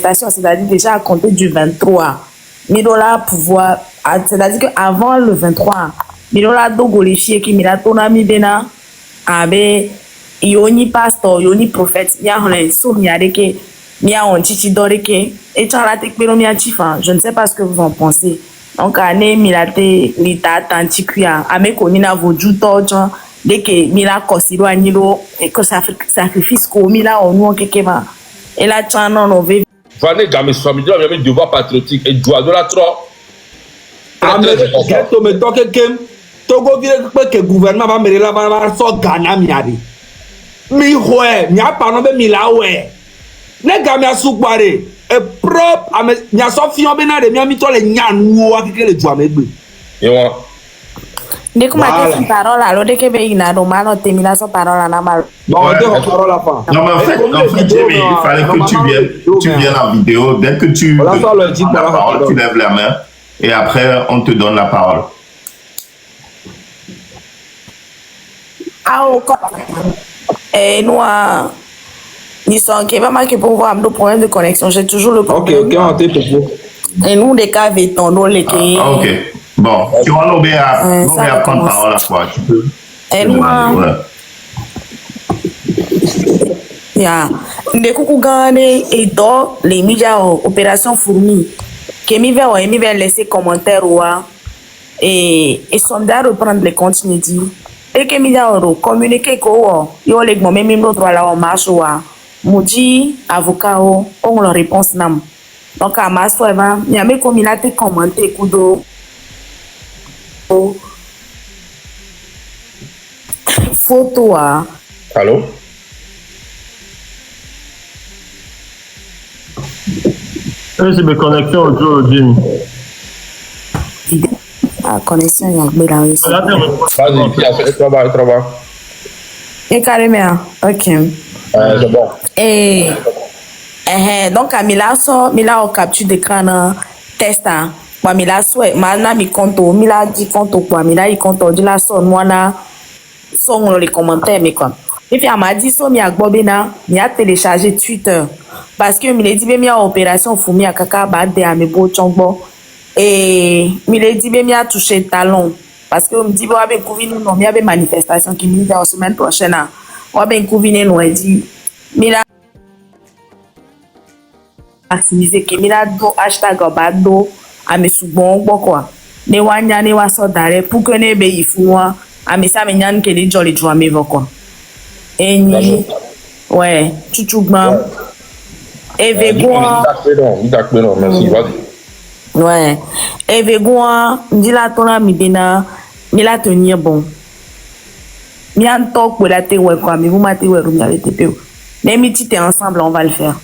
c'est-à-dire déjà à compter du 23. Midola pouvoir, c'est-à-dire qu'avant le 23, Midola dogolifié qui mira tonami bena, abe, yoni pasteur, yoni prophète, ya hone, so miareke, mia on chichi doreke, et charate pero mia chifa, je ne sais pas ce que vous en pensez. Donc, ane milate, lita, tantikuya, ame konina vojuto, dès que mila kosiro anilo, et que sacrifice ko mila onu kekema, et là, tchanon, on veut. Vanne jamais famille, il y a un devoir patriotique et doit de la trop. To me toke kem Togo vire que gouvernement va me la va so Ghana miari. Mi hoe, mi a pano be mi la we. Ne ga mi asukbare e prop ame mi aso fion be na de mi ami to le nyanu wa keke le jua megbe. Yewa. Dès qu'on m'a dit parole, alors dès que il n'a pas de terminé son parole, on a mal. Bon, on dit parole à la fin. Non, mais en fait, Jimmy, il fallait que tu viennes en vidéo. Dès que tu prends la parole, tu lèves la main et après, on te donne la parole. Ah, et nous, ils sont qui va marquer pour voir nos problèmes de connexion. J'ai toujours le problème. Ok, on t'est et nous, des cas, vétons, nous, les qui. Ok. Bon, tu vas l'obéir à prendre parole à quoi tu peux. Et nous, ya, des coucou gane et dans les médias opération fourmi, que mi va laisser commentaire ou et sondage reprendre les contenus dit et que mi va communiquer quoi, yo les gars même l'autre là en marche ou moudi avocat on leur réponse nam. Donc à ma soeur il y a mes communautés commenter kudo photo Allô? C'est mes connexions audio, Jim. Ah, connexion, il y a bien aussi. Vas-y, travaille. Et carrément, ok. C'est bon. Et donc, Mila capture d'écran test. Moi, Mila souhait, maintenant, mi compte, Mila dit compte quoi, Mila il compte, dit la son, moi là, son les commentaires, mais quoi. Et puis, elle m'a dit, so, mi a gbobena, mi a téléchargé Twitter. Parce que mi l'a dit, mi a opération fourmi à kaka, bade à mes beaux chongbo. Et mi l'a dit, mi a touché talon. Parce que me dit, bon, avec couviner, non, mi a des manifestations qui m'y la semaine prochaine. On va couviner, non, elle dit, mi l'a maximisé, que mi l'a do hashtag bado, à mes sous-bons, quoi. Ne wanya, ne wa so dare, pour que ne be y fouwa, à mes sa menyan que les jolly joie me quoi. Et ni, ouais, chuchugman. Et vegoua. D'accord, merci, vas-y. Ouais. Et vegoua, dit la tona mi bena, mi la tenir bon. Mi an tok pour la te ouais quoi, mais vous m'avez ouais, vous m'avez te peu. Mais mi t'es ensemble, on va le faire.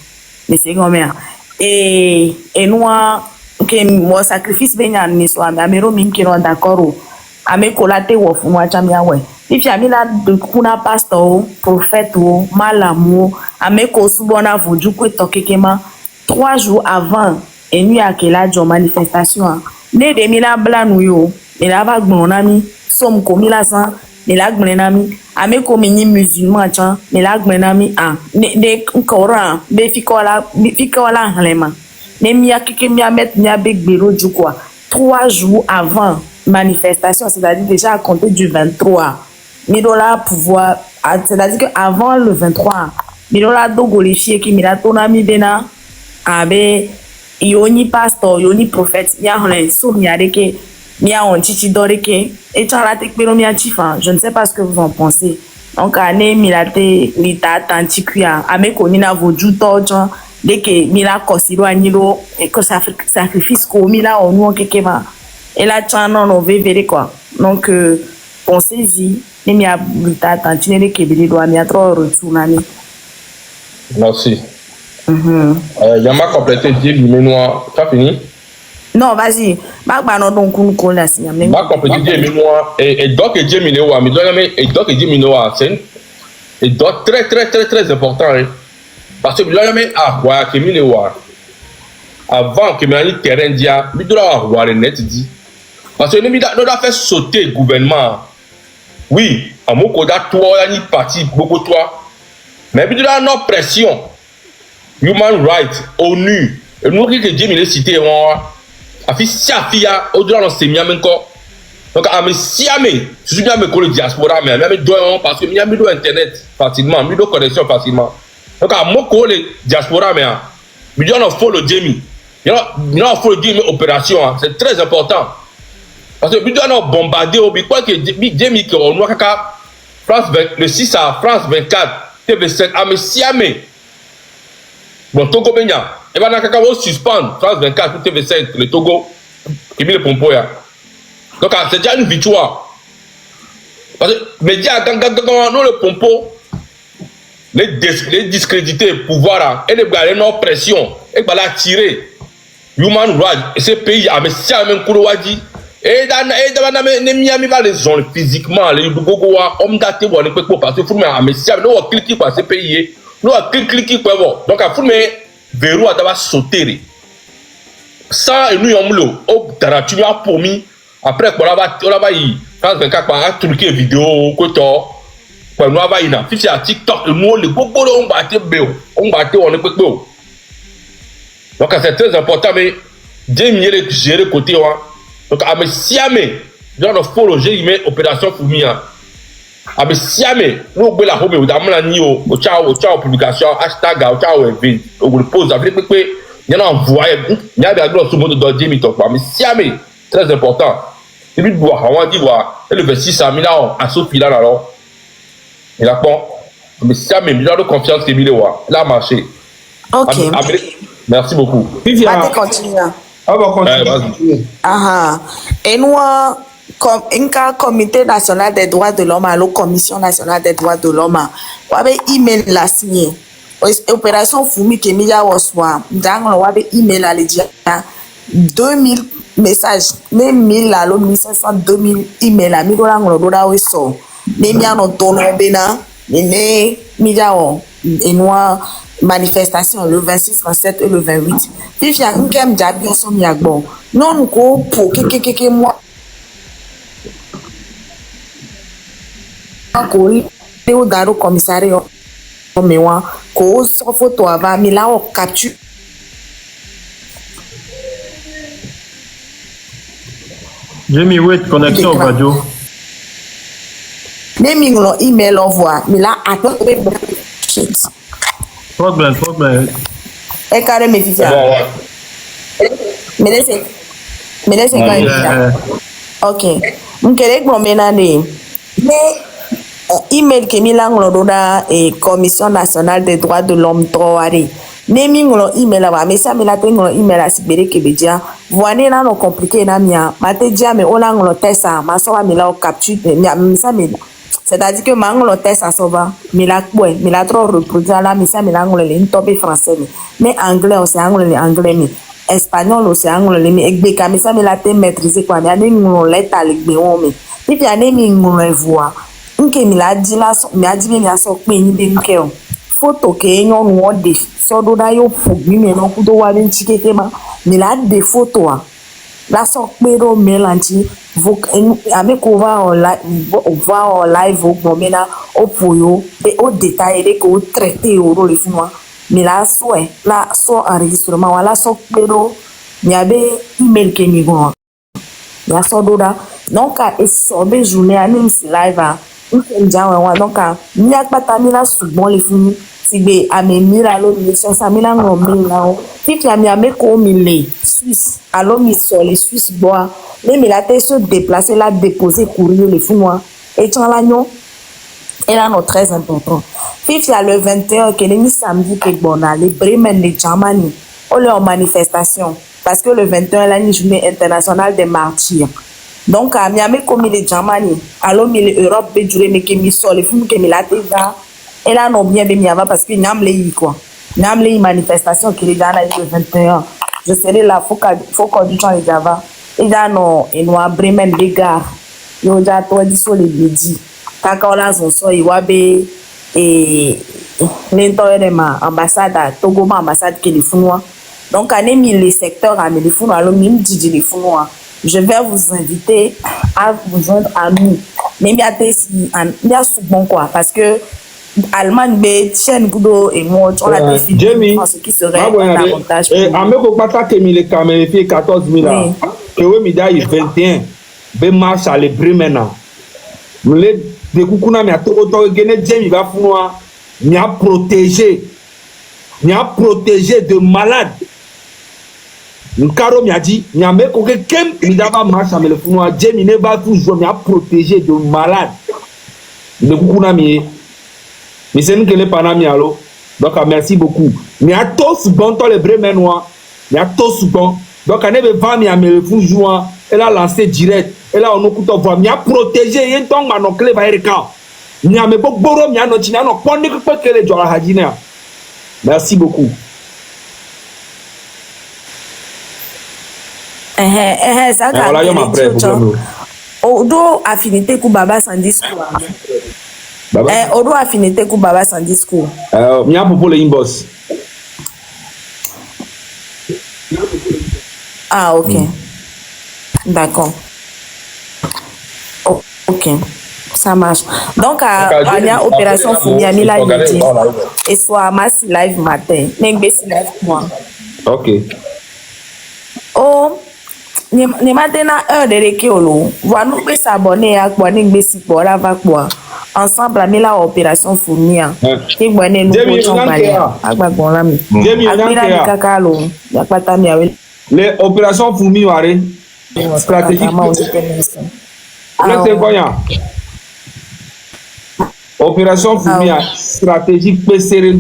Mais c'est grand-mère. Et nous, que mon sacrifice bena ni so, mais amero mim qui non d'accord. Ame kolate wo fumwa chamia we. If ya mi la de kuna pasteur, prophète ou malamu, ame ko subona voju kwe tokekema 3 jours avant et nuit à quelle âge manifestation. Ne de mi la blanu yo, mi la va gbonami, som ko mi la san, mi la gbonami, ame ko mi ni musulman chan, mi la gbonami de Coran, be fikola halema. Ne mi ya keke mi a met mi a begbero ju quoi. 3 jours avant manifestation, c'est-à-dire déjà à compter du 23. Midola pouvoir, c'est-à-dire qu'avant le 23, Midola dogolifié qui mira tonami bena, abe, yoni pasteur, yoni prophète, ya hone, so miareke, mia on chichi doreke, et charate pero mia chifa, je ne sais pas ce que vous en pensez. Donc, ane milate, lita, tantikuya, ame konina vojuto, dès que mila kosiro anilo, et que sacrifice ko mila onu kekema. Et là, on veut ver quoi. Donc, pensez-y. Il y a un tantiné qui est doit y a trop retour. Merci. Il a ma complété 10 mémoires. Tu as fini? Non, vas-y. Ma complété 10 mémoires. Et donc, 10 mémoires. Et donc, 10 mémoires. C'est et donc très important. Parce que là, avant que le terrain dia, il doit avoir net dit. Parce que nous avons fait sauter le gouvernement. Oui, à mon côté, toi, il y a une partie, beaucoup de toi. Mais il y a une pression. Human Rights, ONU. Et nous, que Jim, il est cité, afi siafia au-delà de ces miens encore. Donc, à me siamé, je suis bien me coller diaspora, mais même doigt parce que miami do internet facilement, mi do connexion facilement. Donc, à me coller diaspora, mais mi doit follow Jamie. Il y a follow Jamie opération, c'est très important. Parce que mi doit bombarder au quoi que Jamie qui on voit France 20, le 6 à France 24, TV7, à me siamé. Bon, Togo Benya. Et bien, on va suspendre France 24 pour TV5, le Togo, qui met le pompo. Donc, c'est déjà une victoire. Parce que les médias, quand nous le pompo, les discréditer, pouvoir, et les gars, nos pression, et les gars, tirer. Human Rights, et ces pays, à si à même Kourouadi, et dans les Miami, les gens physiquement, les Gogoa, hommes datés, on ne peut pas passer, pour moi, mais si à nous, cliquer pour ces pays, nous, cliquer pour voir. Donc, à Fourmé, verrou à sauter. Ça, et nous, on l'a, tu m'as promis, après, on va y France 24, on va truquer vidéo, on va y aller, si à TikTok, nous, les Gogo, on va on ne peut pas. Donc, c'est très important, mais Dieu gérer côté. Donc, à me siamé, dans le follow, j'ai mis opération Foumia. À me siamé, nous, on la home, on a mis au ciao, publication, hashtag, au ciao, on le pose avec le il y en a envoyé, il y a des gros sous monde de Dieu, mais siamé, très important. Et puis, on va dire, et le 26 à Milan, à Sophie, là, alors, il a bon, mais siamé, il a de confiance que il a marché. Ok. Merci beaucoup. Viviane, continue. On va continuer. Et nous, comme un comité national des droits de l'homme, la commission nationale des droits de l'homme, on avait email la signé. Opération Foumi qui est au soir. On avait email à l'édition. 2000 messages, même 1000 à l'eau, 1500, 2000 emails à Migola, on doit au so. Les miens ont tourné bena, les miens et noir manifestation le 26, 27 et le 28. Puis il y a un game d'abord son miagbo. Non, nous pour que moi. Au Daro commissariat, mais moi, cause photo avant, mais là on capture. Jamie, wait, connexion radio. Les minglo email envoie, mais là attends. Problème. Et carré mes filles. Mais laissez quand même. Ok. M'kere gbo menane. Mais email que milanglo doda et commission nationale des droits de l'homme troare. Ne minglo email aba mais ça me la tengo email a sibere kebedia. Voine na no compliqué na mia. Mate dia me olanglo tesa, ma so mi la capture mais ça me c'est-à-dire que manglo tesa so va, mais la trop reproduire là mais ça me l'anglo le tobe français mais anglais aussi anglais mais espagnol aussi anglais mais ekbeka mais ça me la te maîtriser quoi mais ane nglo leta le gbeon mais puis ane mi nglo voix. Nke mi la di la so mi a di mi la so pe ni be nke o photo ke yon wo de so do da yo fu mi me no ku do wa bin chikeke ma mi la de photo a la so pe ro melanti ame ko va en live au momena au poyo et au détail de ko traiter au le fuma mi la so enregistrement wala so pe ro mi abe email ke mi go la so do da donc a so be journée anim si live a donc il y a pas ta mila souvent les films si be amemira lo mi so sa mila ngombe là si tu as mis avec comme il Suisse alors mi so les Suisse bois mais la tête se déplacer là déposer courrier les films et tu l'agnon et là non très important puis il y a le 21 que les samedi que bon aller Bremen les Germany on leur manifestation parce que le 21 la journée internationale des martyrs. Donc, à Miami, comme il est Germany, alors l'Europe peut durer, mais qu'il me sort les films que la TVA, et là, non bien, mais parce qu'il y a quoi. Il y a une manifestation qui est dans le 21. Je serai là, faut qu'on dise les Java. Et là, non, et nous, à Bremen, les gars, ils ont déjà tout dit sur les médias. Quand on a son sort, il y a et l'intérieur ambassade, Togo, ambassade qui est founois. Donc, on a mis les secteurs à les founois, alors, même dit les founois. Je vais vous inviter à vous joindre à nous. Mais il y a souvent quoi, parce que Allemagne, mais chaîne Goudo et moi, on a défini Jamie, ce qui serait un avantage. Et en même temps, que mi le caméra fait 14 000 ans, que oui, mi da 21, be marche à le Bremen. Le de Kukuna mi a tout autant gagné Jamie va foutre, mi a protégé de malades. Nkaro mi a dit, mi a mis que kem mi da va marche à le foutre, Jamie ne va toujours mi a protégé de malades. De Kukuna mi mais c'est nous qui les panami allo. Donc merci beaucoup. Mais à tous bon temps les Bremenois, mais à tous bon. Donc on est venu mi a me fou jouant, elle a lancé direct. Elle a on écoute voix, mi a protégé un temps ma clé va erika. Mi a me boro mi a no tina no ponni que les jola hadina. Merci beaucoup. Ça voilà yo ma prêt pour Odo affinité ku baba sans discours. Odo affinité ku baba sans discours. Mi a pour le inbox. Ah ok. D'accord. Ok. Ça marche. Donc il y a opération Foumia Mila Yedi. Et soit mass live matin. Nengbesi live moi. Ok. Oh ni maintenant heure de rekeolo. Voilà nous peut s'abonner à quoi nengbesi pour la va quoi. Ensemble à la opération Foumia. Qui bonne nous pour agba bon la mi. Akira kakalo. Ya pata mi awe. Les opérations Foumi ware stratégique. C'est quoi? Opération Foumi stratégique PCR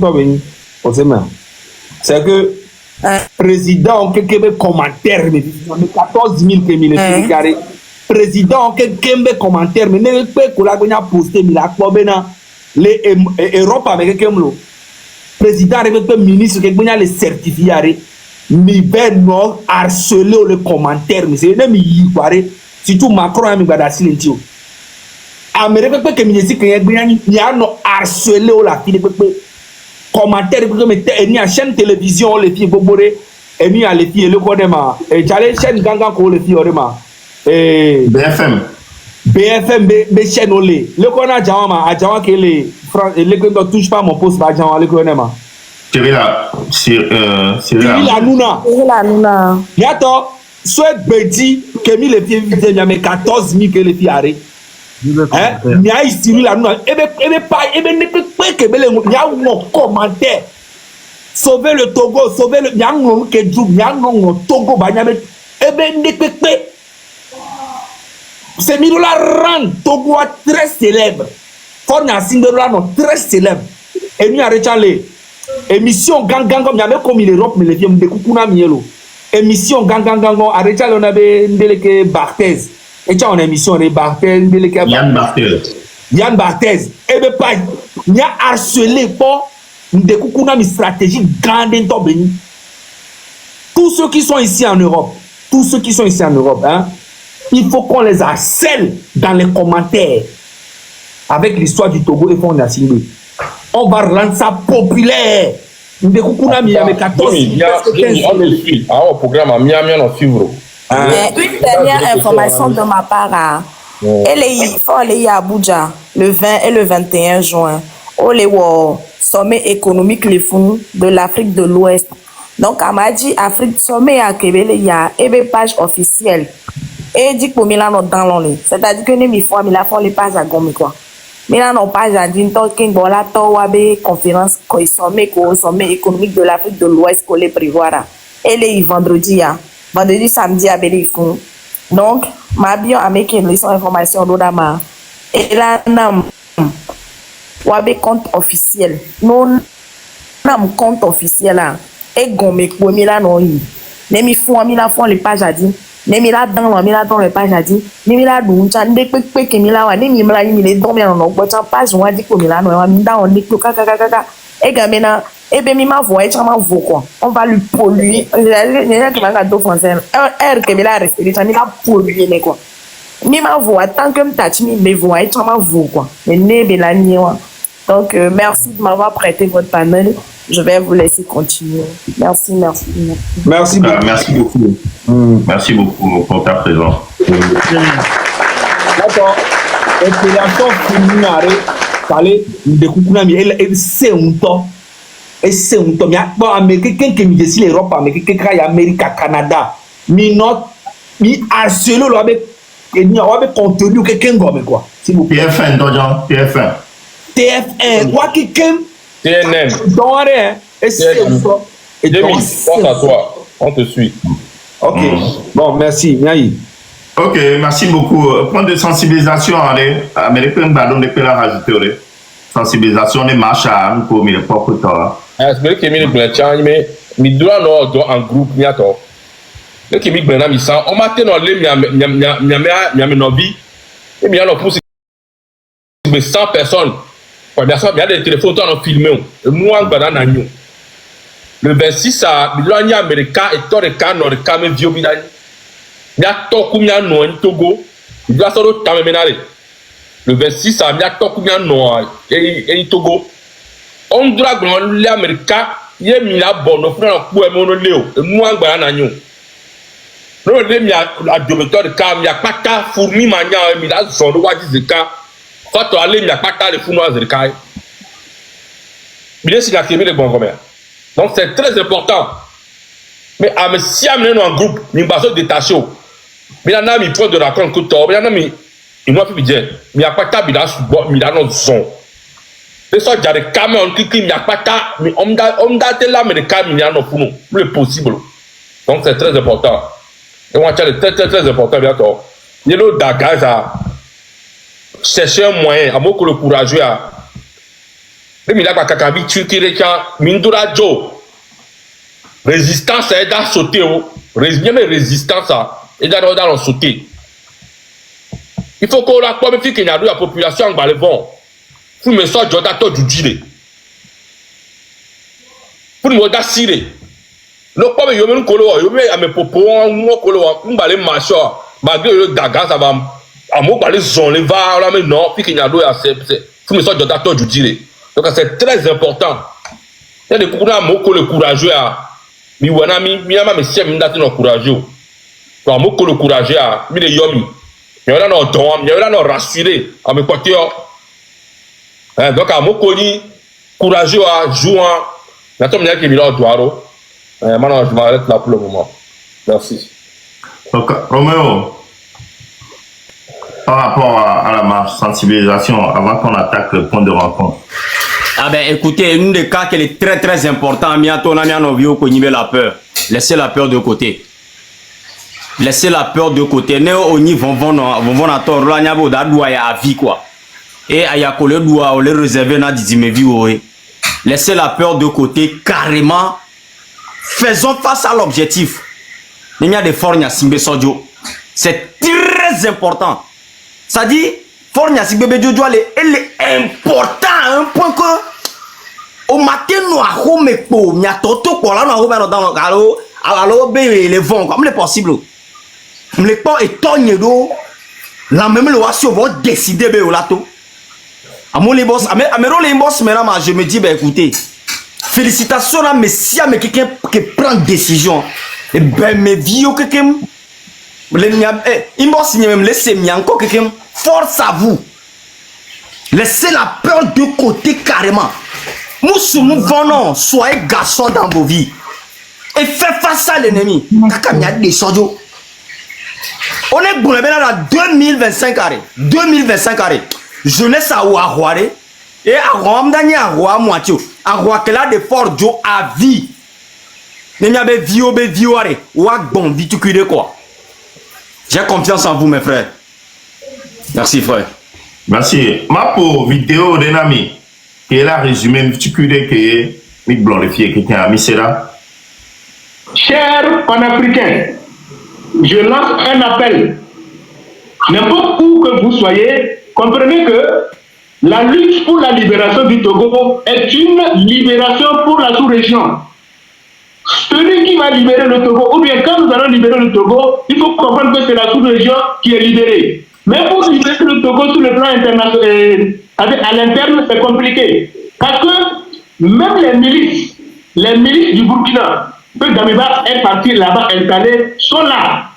on sait même. C'est que président quelques commentaires mais 14 000 que mille carré. Président quelques commentaires mais ne peut que la gagner poster mais la bena les Europe avec quelqu'un président avec le ministre qui gagner les certificats mi ben non harceler les commentaires mais c'est ne mi yibare surtout Macron mi gbada silentio Amérique pe que mi yesi que ya no harceler la fille pe commentaire pe me ni a chaîne télévision les filles bobore et ni a les filles le kodema et jale chaîne ganga ko les filles orema BFM be chaîne olé le kona jama a jama que les le que ne touche pas mon poste ba jama le konema Cyril Hanouna. Yato, soit Bedi, que mi les filles visent, il y a 14 000 que les filles arrêtent. Il y a Cyril Hanouna. Et ne peut pas que il y a un commentaire. Sauver le Togo, sauver le. Il y a un que il y a un Togo, et ben ne peut pas. C'est Mirola rend Togo très célèbre. Forna Cinderella non très célèbre. Et nous arrêtons les. Émission gangango mi ame comme l'Europe mais les vieux de kukuna mielo émission gangango arrêta on avait ndeleke Barthez et tu as une émission de Barthez ndeleke Yann Barthez et be pas ni harcelé pour de kukuna mi stratégie grande to beni tous ceux qui sont ici en Europe hein il faut qu'on les harcèle dans les commentaires avec l'histoire du Togo et fond assimilé. On va rendre ça populaire. De Kukuna mi avec 14. On le suit. Au programme à Miami on suivre. Une dernière information de ma part. Il faut aller à Abuja le 20 et le 21 juin. Au sommet économique les fonds de l'Afrique de l'Ouest. Donc à Madi Afrique sommet à Québec il y a une page officielle. Et dit pour Milan dans l'only. C'est-à-dire que nous mi fois mi la font les pages à Gomi quoi. Mais là, non pas jardin, talking, voilà, tawabe, conférence, sommet économique de l'Afrique de l'Ouest, qu'on les prévoira. Et les vendredi, samedi, à Bélifou. Donc, ma bio a mis une information d'Odama. Et là, nam, wabe compte officiel. Non, nam compte officiel là. Et gomme, pour là, non, Nemi fou, mi la font les pages à dire. Nemi la dans les pages à dire. Nemi la dou, chan de pe que mi la wa, nemi la mi les dormir en boîte page on dit que mi la no, mi da on dit que kaka. Et gamena, et ben mi ma voix, et chama vo quoi. On va lui polluer. Il y a qui m'a do français. Er que mi la respecte, mi la polluer mais quoi. Mi ma voix tant que m'tach mi me voix, et chama vo quoi. Mais ne be la niwa. Donc merci de m'avoir prêté votre panel. Je vais vous laisser continuer. Merci beaucoup. Merci beaucoup. Merci beaucoup pour ta présence. D'accord. Opération Foumia, Kale, de Kukuna, et c'est un temps. Et c'est un temps. Bon, Américain qui me dit l'Europe, Américain qui est Amérique, Canada, mi harcelé, il y a contenu quelqu'un comme quoi. S'il vous plaît. TF1, Dodjan, TF1. TF1, quoi quelqu'un. TNM. Dans rien. Et c'est un temps. Et Jémi, pense à toi. On te suit. Ok. Bon, merci. Ok, merci beaucoup. Point de sensibilisation, Américain, Badon, de la rajouter. Sensibilisation, des marches à pour mes propres temps. C'est vrai que mes blancs, mais doit en groupe, il y a tort. Le qui blanc, il sent, on m'a tenu les et bien, on pousse 100 personnes. Il y a des téléphones qui ont filmé. Moi, le 26, il y a Américain et tout le cas, le cas, mais vieux, il y a Tokumia no Togo, il y a solo Taménare. Le 26, il y a Tokumia no et Togo. On doit les Américains, il y a mis la bonne, on a pour mon léo, et moi, un agneau. Non, il y a la diamétrie de cas, il y a pas ta fourmi mania, il y a son roi de cas. Quand on allait, il n'y a pas ta les fournois de cas. Bien sûr, il a créé les bons commerces. Donc, c'est très important. Mais si on est en groupe, nous sommes détachés. Mais il y en a qui prennent de la compte que il y en a qui n'ont plus de mais il n'y a pas de il y a notre son. Les gens qui ont des camions, il n'y a pas de mais on a là, mais les camions, il y a pour nous. Le possible. Donc, c'est très important. Et moi, c'est très, très, très important, bientôt. Il y a le Dakar, ça. Chercher un moyen, à beaucoup le courageux. Il y a des Kakabi, Turquie, Mindura Joe. Résistance, c'est d'à sauter. Même résistance, c'est d'à sauter. Il faut qu'on la comme qu'il y a la population en balevon. Pour me sortir d'atto du dîner. Pour me dire siré. Le comme il y a un colo, il y a mes popos, un colo, un balai machin. Malgré le daga, ça va. À mon balai son, les va, là, mais non, puis qu'il y a l'eau, pour me sortir d'atto du dîner. Donc c'est très important. Il y a des coups là, mon colo courageux à. Mi wana mi ama me sia mi ndati no courageux. Kwa mo ko le courageux a mi le yomi. Mi wana no don, mi wana no rassurer a me côté. Donc a mo ko ni courageux a jouant. Na to mi yaki mi lo doaro. Maintenant je m'arrête là pour le moment. Merci. Donc Roméo, par rapport à la marche sensibilisation avant qu'on attaque le point de rencontre. Ah ben écoutez, une des cas qui est très très important, la peur. Laissez la peur de côté. Laissez la peur de côté. Ne oni vont à tort là nyabo da doua ya vie quoi. Et aya ko le doua o le réserver na dizime vie oé. Laissez la peur de côté carrément. Faisons face à l'objectif. Il y a des fornia simbe sodio. C'est très important. Ça dit fornia simbe jojo elle est important à un point que au matin nous à home po nya toto ko la no home dans alors les vents comme les possible. Les pas et tonne do la même loi sur va décider be olato. Amo les boss amero les boss maintenant je me dis ben écoutez félicitations à messia mais quelqu'un qui prend décision et ben mes vieux quelqu'un les boss même laissez moi encore quelqu'un force à vous. Laissez la peur de côté carrément. Nous venons, soyez garçons dans vos vies. Et faites face à l'ennemi. On est bon, dans 2025 carré. 2025 carré. Jeunesse à Ouahouare. Et à Rwamdani à Ouamoitio. À Ouakela de Fort Joe à vie. J'ai confiance en vous, mes frères. Merci, frère. Merci. Ma pour vidéo d'un ami qui est là résumé, tu connais que mi glorifier quelqu'un à Misera. Chers panafricains, je lance un appel. N'importe où que vous soyez, comprenez que la lutte pour la libération du Togo est une libération pour la sous-région. Celui qui va libérer le Togo, ou bien quand nous allons libérer le Togo, il faut comprendre que c'est la sous-région qui est libérée. Mais pour libérer le Togo sur le plan international, à l'interne, c'est compliqué. Parce que même les milices du Burkina, que Damiba est parti là-bas installé, sont là.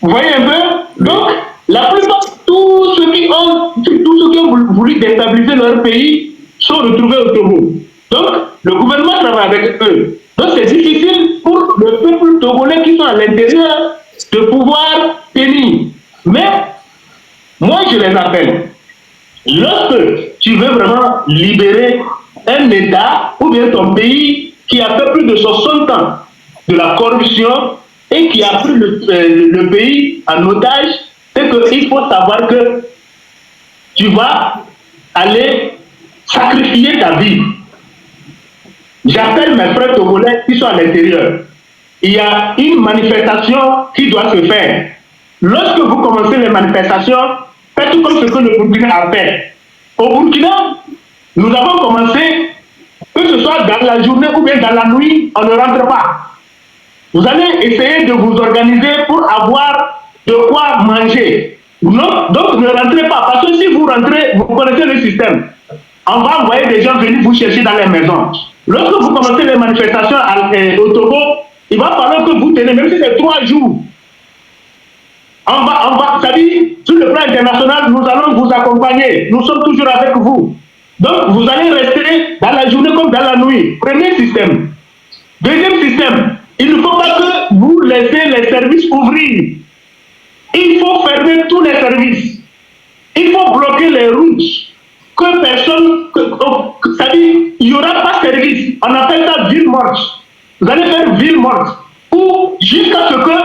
Vous voyez un peu? Donc, la plupart tous ceux qui ont voulu déstabiliser leur pays sont retrouvés au Togo. Donc, le gouvernement travaille avec eux. Donc, c'est difficile pour le peuple togolais qui sont à l'intérieur de pouvoir tenir. Mais, moi, je les appelle. Lorsque tu veux vraiment libérer un État ou bien ton pays qui a fait plus de 60 ans de la corruption et qui a pris le pays en otage, c'est qu'il faut savoir que tu vas aller sacrifier ta vie. J'appelle mes frères togolais qui sont à l'intérieur. Il y a une manifestation qui doit se faire. Lorsque vous commencez les manifestations, faites tout comme ce que le Burkina a fait. Au Burkina, nous avons commencé, que ce soit dans la journée ou bien dans la nuit, on ne rentre pas. Vous allez essayer de vous organiser pour avoir de quoi manger. Non, donc ne rentrez pas, parce que si vous rentrez, vous connaissez le système. On va envoyer des gens venir vous chercher dans les maisons. Lorsque vous commencez les manifestations au Togo, il va falloir que vous tenez, même si c'est 3 jours. C'est-à-dire, sur le plan international, nous allons vous accompagner. Nous sommes toujours avec vous. Donc, vous allez rester dans la journée comme dans la nuit. Premier système. Deuxième système, il ne faut pas que vous laissez les services ouvrir. Il faut fermer tous les services. Il faut bloquer les routes. Que personne... C'est-à-dire, il n'y aura pas de service. On appelle ça ville morte. Vous allez faire ville morte. Ou jusqu'à ce que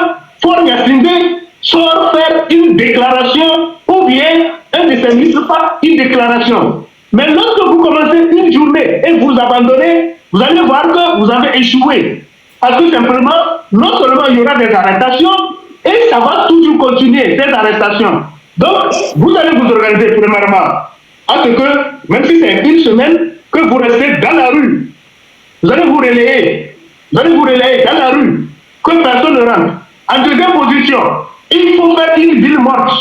Fort Yassinde soit faire une déclaration ou bien un de ses ministres fasse une déclaration. Mais lorsque vous commencez une journée et vous abandonnez, vous allez voir que vous avez échoué. Parce que simplement, non seulement il y aura des arrestations, et ça va toujours continuer, ces arrestations. Donc, vous allez vous organiser premièrement à ce que, même si c'est une semaine, que vous restez dans la rue. Vous allez vous relayer. Vous allez vous relayer dans la rue. Que personne ne rentre. En deuxième position, il faut faire une ville morte.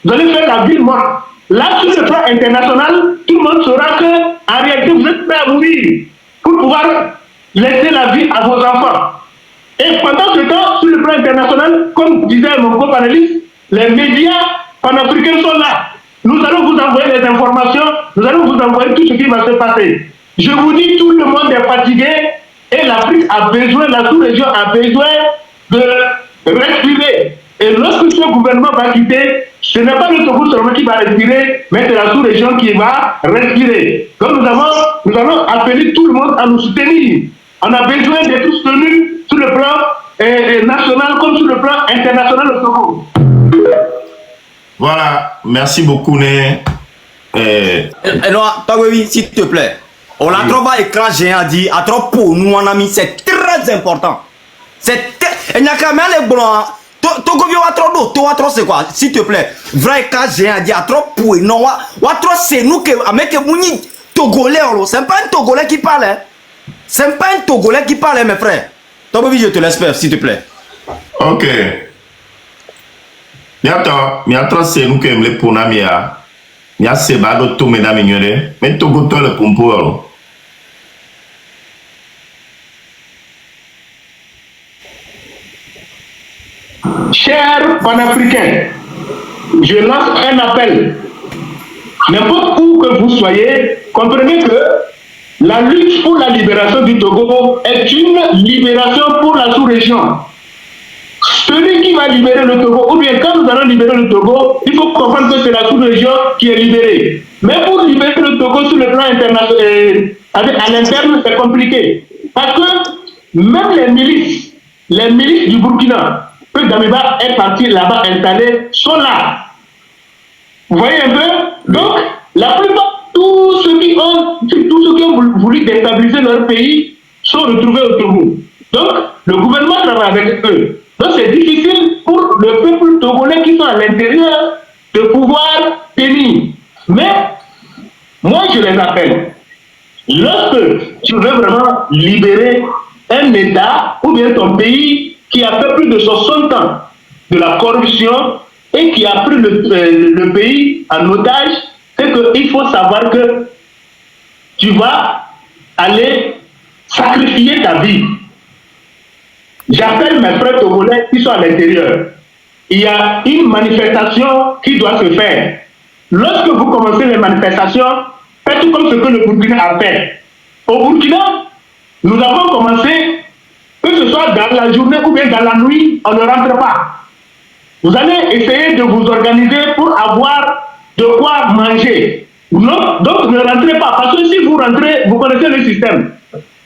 Vous allez faire la ville morte. Là, sur le plan international, tout le monde saura qu'en réalité, vous êtes prêts à mourir pour pouvoir laisser la vie à vos enfants. Et pendant ce temps, sur le plan international, comme disait mon co-panéliste, les médias panafricains sont là. Nous allons vous envoyer les informations, nous allons vous envoyer tout ce qui va se passer. Je vous dis, tout le monde est fatigué et l'Afrique a besoin, la sous-région a besoin de respirer. Et lorsque ce gouvernement va quitter, ce n'est pas le Togo seulement qui va respirer, mais c'est la sous-région qui va respirer. Donc nous allons appeler tout le monde à nous soutenir. On a besoin d'être soutenus sur le plan national comme sur le plan international au Togo. Voilà, merci beaucoup, Né. Non, Tagoui, s'il te plaît. On a trop écran géant dit, à trop pour nous, mon ami, c'est très important. Il n'y a qu'à mettre les blancs. Togo a trop d'eau, toi trop c'est quoi? S'il te plaît, vrai écran géant dit, à trop pour non, trop c'est nous que, avec Mouni, Togolais, c'est pas un Togolais qui parle, hein. C'est pas un Togolais qui parle, mes frères. Togovi, je te laisse faire, s'il te plaît. Ok. Miato c'est nous que me pour namia. Mia sebado to me dami nyore. Mais Togo to le pompo. Chers panafricains, je lance un appel. N'importe où que vous soyez, comprenez que la lutte pour la libération du Togo est une libération pour la sous-région. Celui qui va libérer le Togo, ou bien quand nous allons libérer le Togo, il faut comprendre que c'est la sous-région qui est libérée. Mais pour libérer le Togo sur le plan international, à l'interne, c'est compliqué. Parce que même les milices du Burkina, que Damiba est parti là-bas installé, sont là. Vous voyez un peu? Donc, la plupart, tous ceux qui ont voulu déstabiliser leur pays sont retrouvés au Togo. Donc, le gouvernement travaille avec eux. Donc, c'est difficile pour le peuple togolais qui sont à l'intérieur de pouvoir tenir. Mais, moi, je les appelle. Lorsque tu veux vraiment libérer un État ou bien ton pays qui a fait plus de 60 ans de la corruption et qui a pris le pays en otage, c'est qu'il faut savoir que tu vas aller sacrifier ta vie. J'appelle mes frères togolais qui sont à l'intérieur. il y a une manifestation qui doit se faire. Lorsque vous commencez les manifestations, faites comme ce que le Burkina a fait. Au Burkina, nous avons commencé, que ce soit dans la journée ou bien dans la nuit, on ne rentre pas. Vous allez essayer de vous organiser pour avoir de quoi manger. Non, donc ne rentrez pas, parce que si vous rentrez, vous connaissez le système.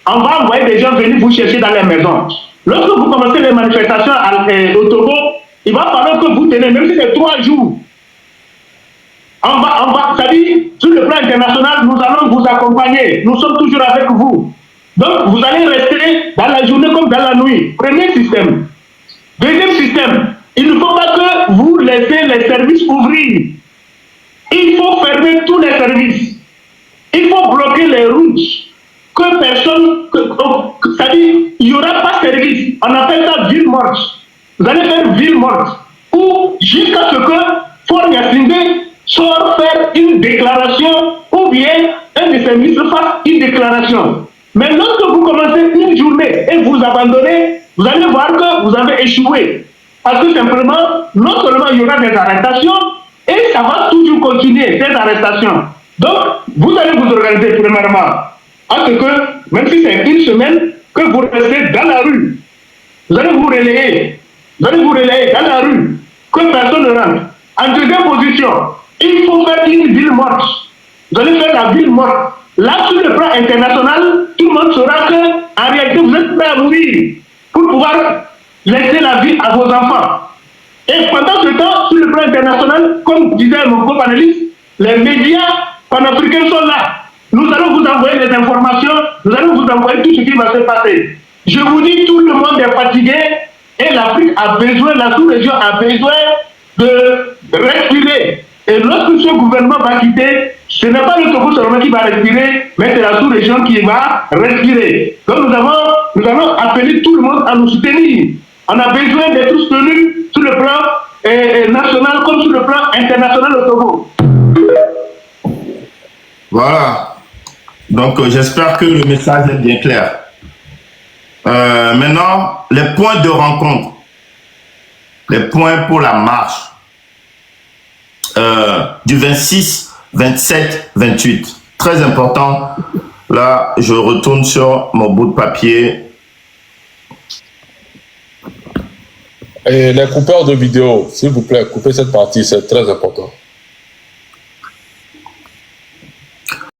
On va envoyer des gens venir vous chercher dans les maisons. Lorsque vous commencez les manifestations au Togo, il va falloir que vous tenez, même si c'est 3 jours. C'est-à-dire, sur le plan international, nous allons vous accompagner. Nous sommes toujours avec vous. Donc, vous allez rester dans la journée comme dans la nuit. Premier système. Deuxième système, il ne faut pas que vous laissez les services ouvrir. Il faut fermer tous les services. Il faut bloquer les routes. Que personne, c'est-à-dire, il n'y aura pas de service. On appelle ça ville morte. Vous allez faire ville morte. Ou jusqu'à ce que Fort Gnassingbé soit faire une déclaration ou bien un des ses ministres fasse une déclaration. Mais lorsque vous commencez une journée et vous abandonnez, vous allez voir que vous avez échoué. Parce que simplement, non seulement il y aura des arrestations, et ça va toujours continuer, ces arrestations. Donc, vous allez vous organiser premièrement à ce que, même si c'est une semaine, que vous restez dans la rue. Vous allez vous relayer. Vous allez vous relayer dans la rue, que personne ne rentre. En deuxième position, il faut faire une ville morte. Vous allez faire la ville morte. Là, sur le plan international, tout le monde saura que, en réalité, vous êtes prêts à mourir pour pouvoir laisser la vie à vos enfants. Et pendant ce temps, sur le plan international, comme disait mon co-panéliste, les médias panafricains sont là. Nous allons vous envoyer les informations, nous allons vous envoyer tout ce qui va se passer. Je vous dis, tout le monde est fatigué et l'Afrique a besoin, la sous-région a besoin de respirer. Et lorsque ce gouvernement va quitter, ce n'est pas le Togo seulement qui va respirer, mais c'est la sous-région qui va respirer. Donc nous allons appeler tout le monde à nous soutenir. On a besoin d'être soutenus sur le plan national comme sur le plan international au Togo. Voilà. Donc j'espère que le message est bien clair. Maintenant, les points de rencontre. Les points pour la marche. Du 26, 27, 28. Très important. Là, je retourne sur mon bout de papier. Et les coupeurs de vidéo, s'il vous plaît, coupez cette partie, c'est très important.